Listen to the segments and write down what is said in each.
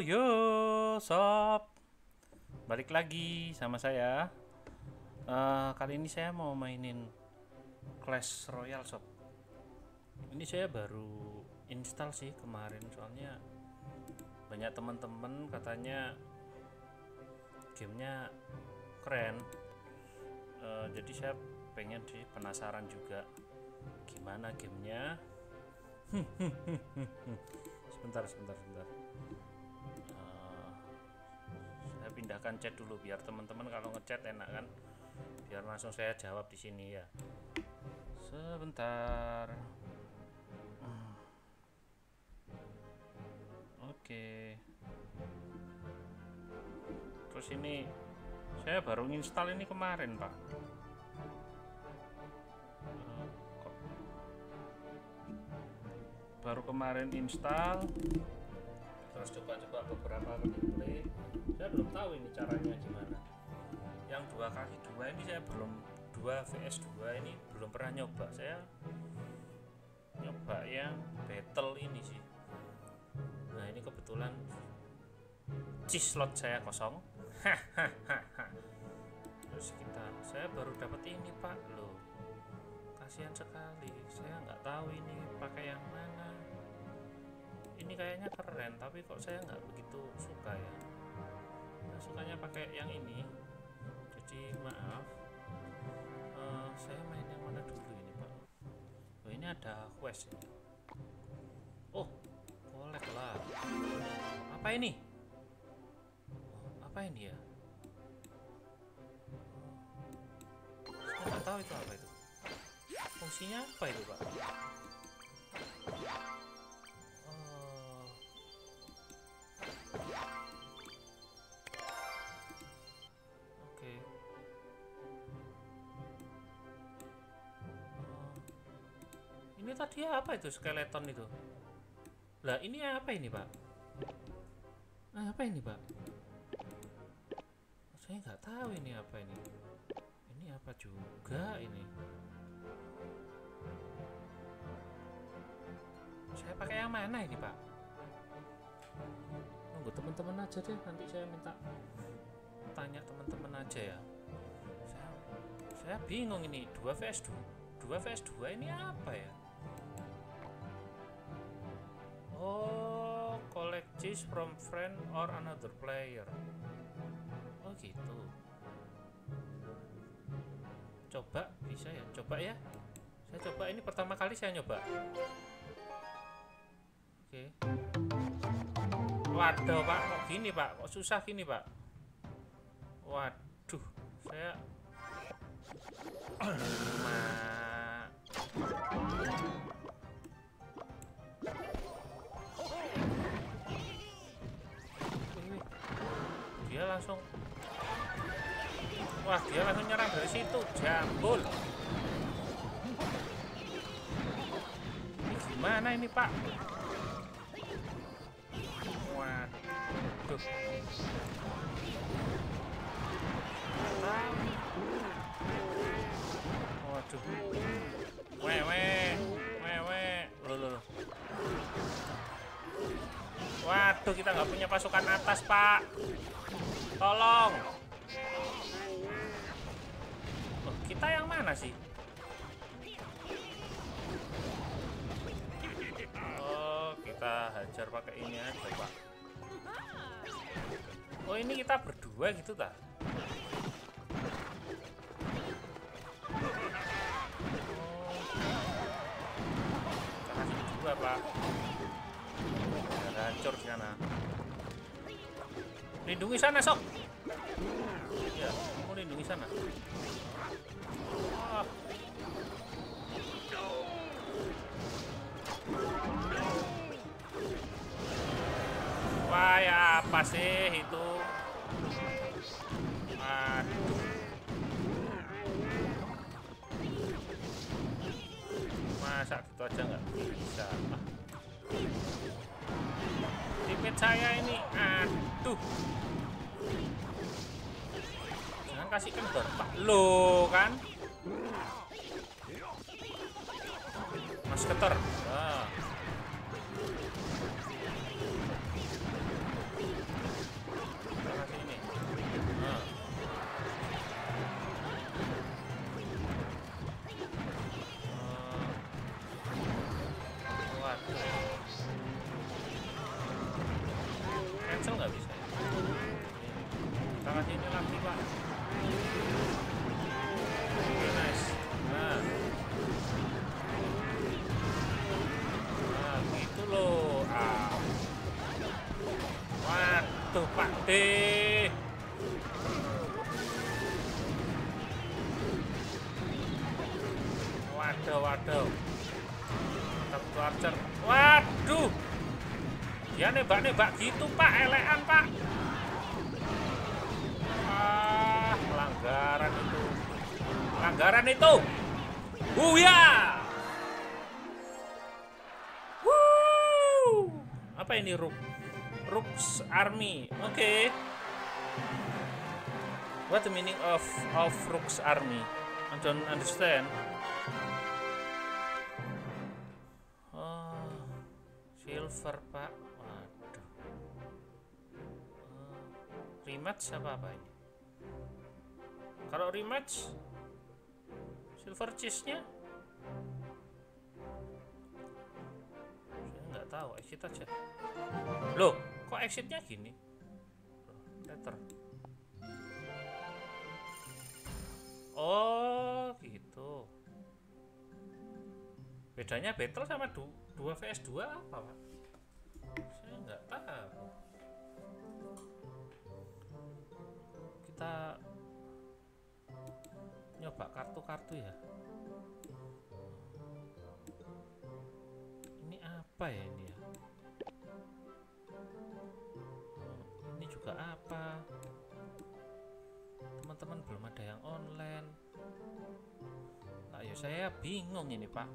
Yo sob, balik lagi sama saya. Kali ini saya mau mainin Clash Royale sob. Ini saya baru install sih kemarin, soalnya banyak teman-teman katanya gamenya keren. Jadi saya pengen sih, penasaran juga gimana gamenya. Sebentar. Saya pindahkan chat dulu biar teman-teman kalau ngechat enak kan, biar langsung saya jawab di sini ya. Sebentar. Oke. Terus ini saya baru install ini kemarin pak. Baru kemarin install, terus coba-coba beberapa gameplay. Saya belum tahu ini caranya gimana. Yang 2x2 ini saya belum, 2 vs 2 ini belum pernah nyoba. Saya nyoba yang battle ini sih. Nah ini kebetulan cheese slot saya kosong. Terus saya baru dapat ini pak, loh kasihan sekali, saya nggak tahu ini pakai yang mana. Ini kayaknya keren tapi kok saya nggak begitu suka ya. Saya sukanya pakai yang ini, jadi maaf. Saya main yang mana dulu ini pak? Oh ini ada quest ini. Oh kolek lah. Apa ini? Apa ini ya? Saya nggak tahu itu apa itu. Fungsinya apa itu pak? Oke. Ini tadi apa itu skeleton itu? Lah ini apa ini pak? Apa ini pak? Saya nggak tahu ini apa ini. Ini apa juga ini? Saya pakai yang mana ini pak? Nunggu teman-teman aja deh, nanti saya minta tanya teman-teman aja ya. Saya bingung ini 2 vs 2 ini apa ya? Oh, collect cheese from friend or another player. Oh gitu. Coba bisa ya? Coba ya. Saya coba, ini pertama kali saya nyoba. Oke. Waduh pak, kok gini pak? Kok susah gini pak? Waduh, saya dia langsung, wah dia langsung nyerang dari situ, jambul. Ini gimana ini pak? Waduh. Waduh. Wewe. Loh. Waduh, kita nggak punya pasukan atas, Pak. Tolong. Oh, kita yang mana sih? Oh, kita hajar pakai ini aja, Pak. Oh, ini kita berdua gitu, tak? Kita kasih 2, Pak. Hancur di sana. Lindungi sana, sok. Ya, mau lindungi sana. Oh. Wah, ya apa sih itu? Aduh. Masa gitu aja nggak bisa? Teammate saya ini, aduh. Jangan kasih kendor pak, lo kan? Mas keter. Nah. gede. Waduh, waduh. Satu archer. Waduh. Dia nembak-nembak gitu, Pak. Elekan, Pak. Ah, pelanggaran itu. Pelanggaran itu. Buya. Woo. Apa ini Rook's Army? Oke. What the meaning of Rook's Army? I don't understand. Oh, silver, Pak. Waduh. Rematch apa ini? Kalau rematch silver chest-nya saya nggak tahu, exit aja. Loh, kok exitnya gini? Letter. Oh, gitu. Bedanya battle sama 2 vs 2 apa, Pak? Saya nggak tahu. Kita nyoba kartu-kartu ya. Ini apa ya ini ya? Ini juga apa? Teman-teman belum ada yang online. Nah, ya saya bingung ini, Pak.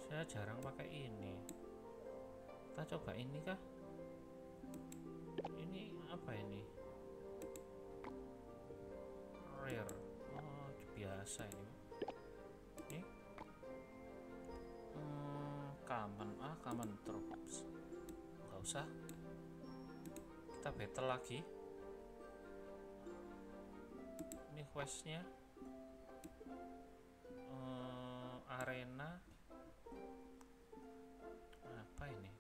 Saya jarang pakai ini. Kita coba ini kah? Ini apa ini? Rare. Oh, biasa ini. Ini common troops. Nggak usah. Kita battle lagi. Ini questnya arena apa ini?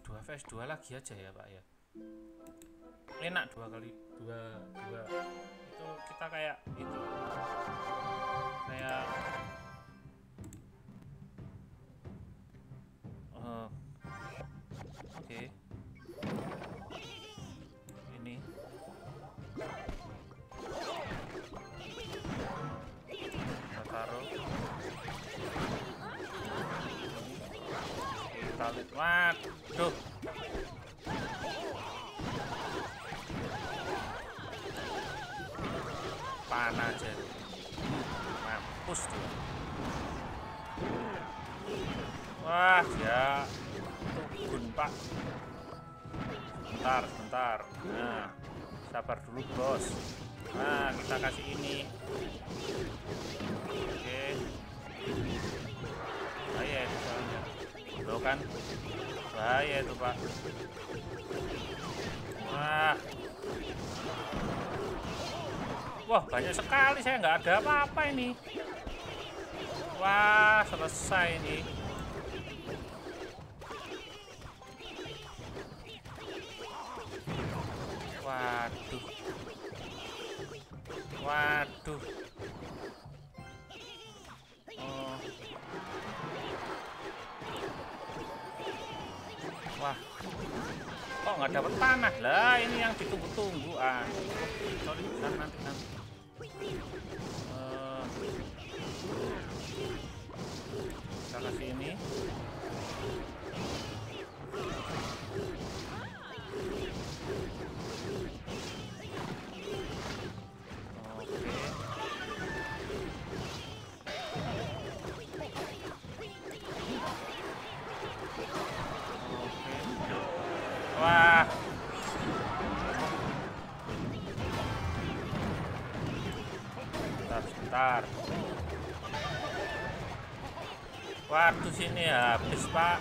2 vs 2 lagi aja ya, Pak ya. Enak 2 kali 2 itu kita kayak itu kayak oke. Ini kita taruh, kita lihat. Waduh, panah aja, mampus tuh. Wah, ya turun, Pak. Sebentar. Nah, sabar dulu, bos. Nah, kita kasih ini. Oke. Bahaya itu soalnya. Loh kan? Bahaya itu, Pak. Wah, banyak sekali. Saya nggak ada apa-apa ini. Wah, selesai ini. Waduh. Oh. Wah, kok nggak dapat panah lah? Ini yang ditunggu-tunggu. Sorry, nanti. Kita kasih ini. Wah, sebentar. Waduh, sini habis, Pak.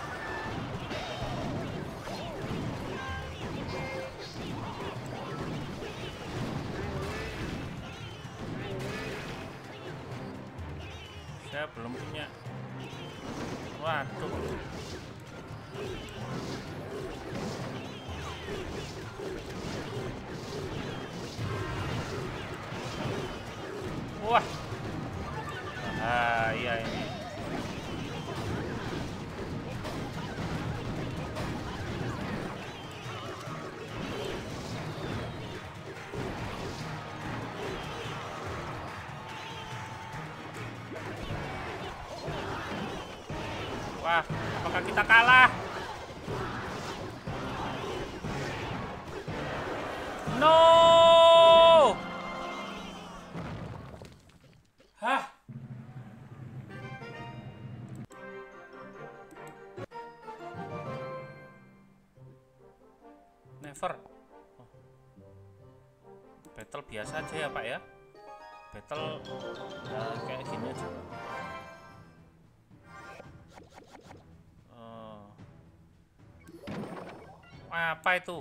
Saya belum punya. Waduh. Wah, bahaya ini. Wah, apakah kita kalah? No! Hah? Never. Oh. Battle biasa aja ya Pak ya. Battle ya, kayak gini aja. Apa itu?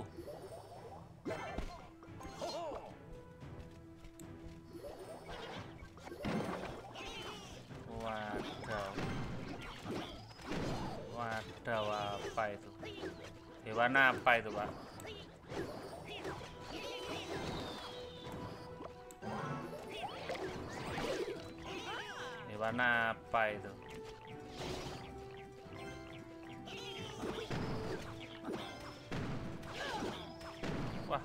Wadaw. Wadaw, apa itu? Hewan apa itu Pak? Hewan apa itu? Wah.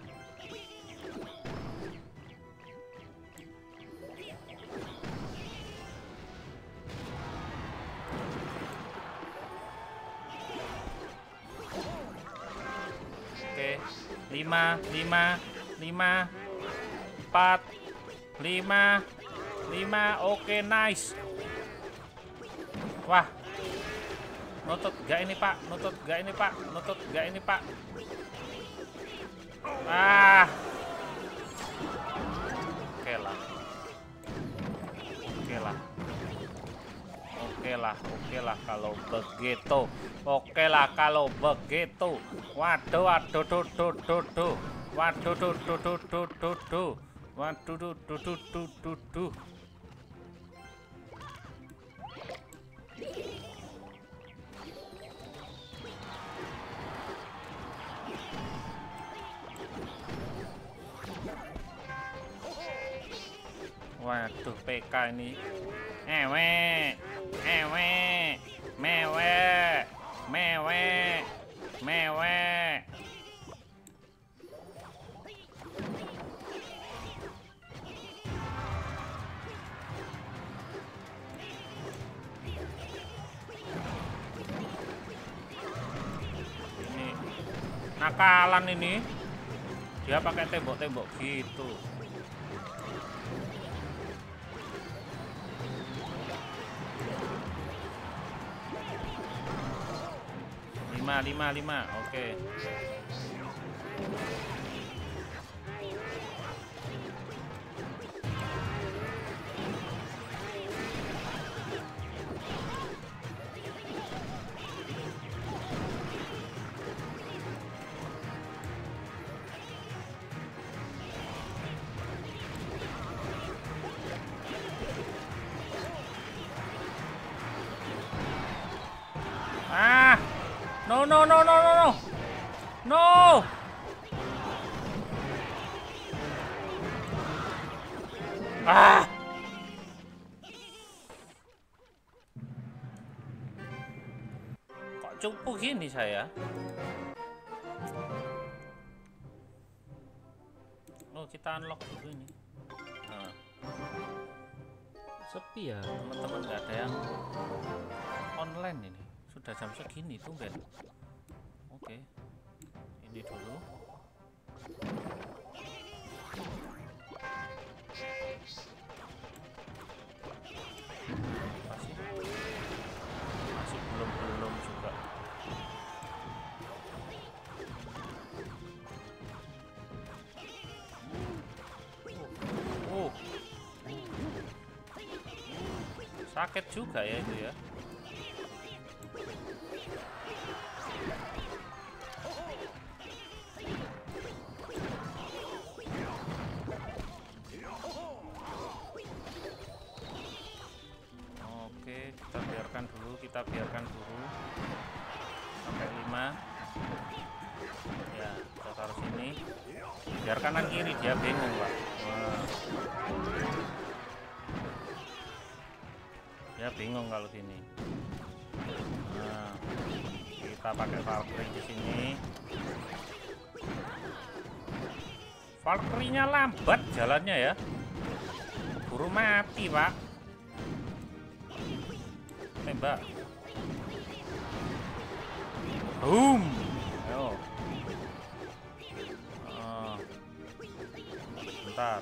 Oke, 5, 4, 5. Oke, nice. Wah. Nutut gak ini Pak? Nutut gak ini Pak? Nutut gak ini Pak? Ah. Oke lah. Oke lah kalau begitu. Oke lah kalau begitu. Waduh, waduh, duh. Waduh, duh. Waduh, duh. Waduh, PK ini. Mewek. Ini nakalan ini. Dia pakai tembok-tembok gitu. 5. Oke. No. Ah. Kok cupu gini saya? Oh, kita unlock dulu ini. Nah. Sepi ya, teman-teman, nggak ada yang online ini. Sudah jam segini tuh, Ben. Oke. Ini dulu. Masih belum juga. Sakit juga ya itu ya. Kita biarkan dulu sampai 5 ya, kita taruh sini, biar kanan kiri dia bingung Pak. Dia bingung kalau gini. Nah, kita pakai Valkyrie di sini. Valkyrie-nya lambat jalannya ya, buru mati Pak. Tembak. Boom. Ayo. Bentar.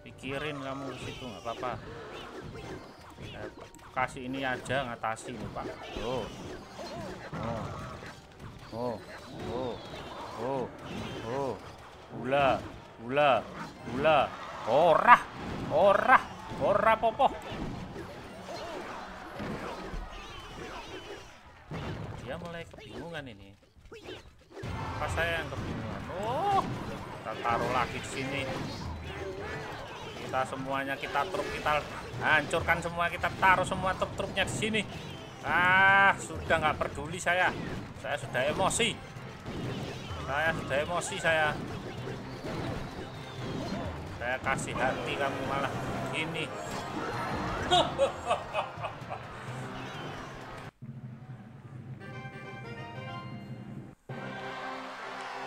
Pikirin kamu ke situ nggak apa-apa. Kasih ini aja ngatasi nih Pak. Gula. Ora popo. Dia mulai kebingungan ini. Pas saya yang kebingungan. Kita taruh lagi di sini. Kita semuanya kita hancurkan semua, kita taruh semua truk-truknya di sini. Sudah nggak peduli saya sudah emosi. Saya kasih hati, kamu malah gini.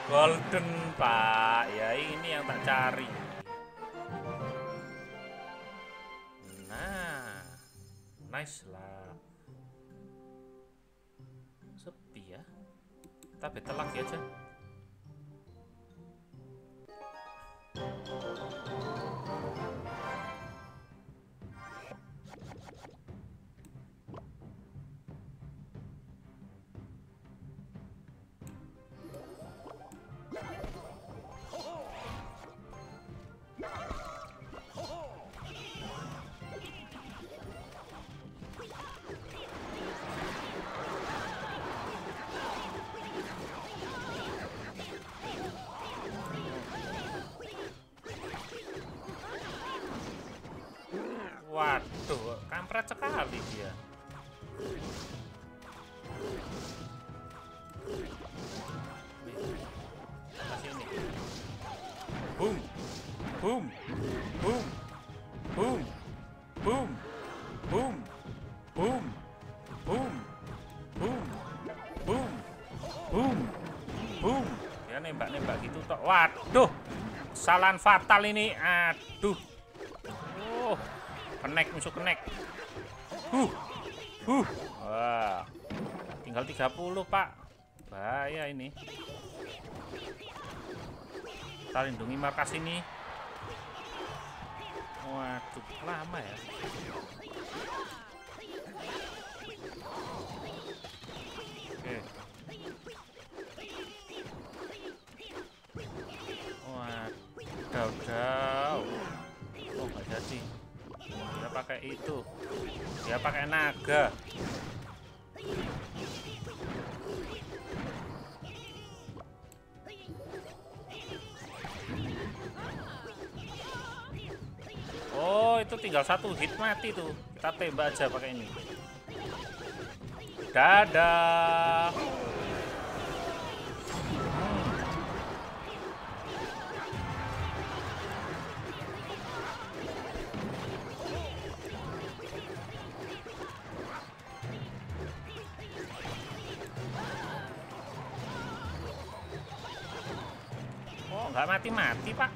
Golden Pak, ya ini yang tak cari. Nah, nice lah. Sepi ya. Kita battle lagi aja. Waduh, kampret sekali dia. Kasih ini. Boom. Dia nembak-nembak gitu tok. Waduh. Kesalahan fatal ini. Aduh. Kenek, musuh kenek. Wah. Tinggal 30, Pak. Bahaya ini. Kita lindungi markas ini. Waduh, lama ya. Oke. Waduh. Nggak jadi. Dia pakai itu. Dia pakai naga. Itu tinggal 1 hit mati tuh. Kita tembak aja pakai ini. Dadah. Nggak mati-mati, Pak.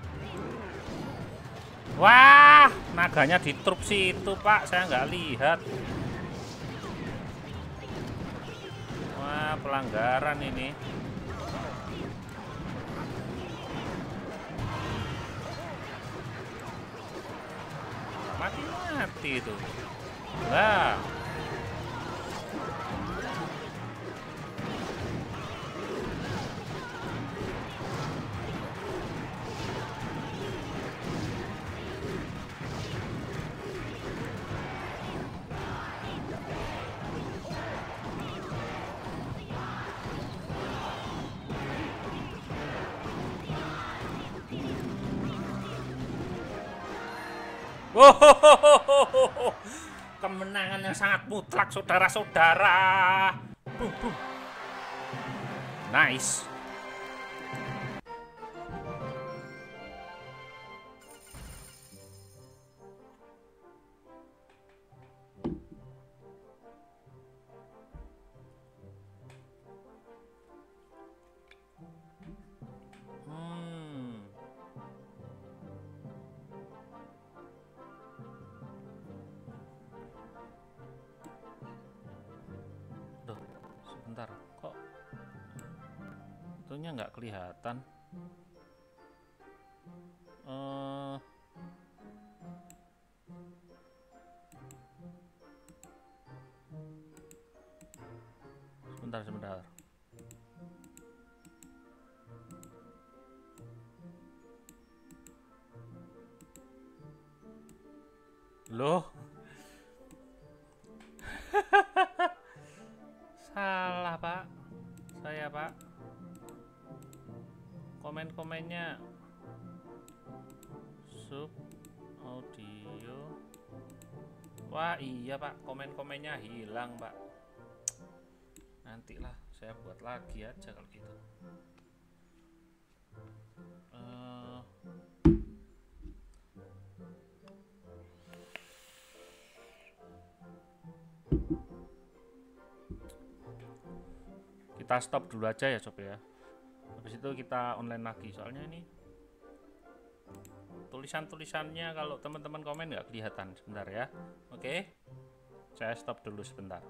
Wah, naganya di truk situ, Pak. Saya nggak lihat. Wah, pelanggaran ini. Mati-mati itu. Lah. Wow, kemenangan yang sangat mutlak, saudara-saudara. Boom. Nice. Bentar, kok itunya nggak kelihatan. Sebentar. Loh, salah Pak, saya Pak. Komen-komennya sub audio. Wah iya Pak, komen-komennya hilang Pak. Nantilah saya buat lagi aja kalau gitu. Kita stop dulu aja ya sob ya. Habis itu kita online lagi, soalnya ini tulisannya kalau teman-teman komen nggak kelihatan. Sebentar ya. Oke, saya stop dulu sebentar.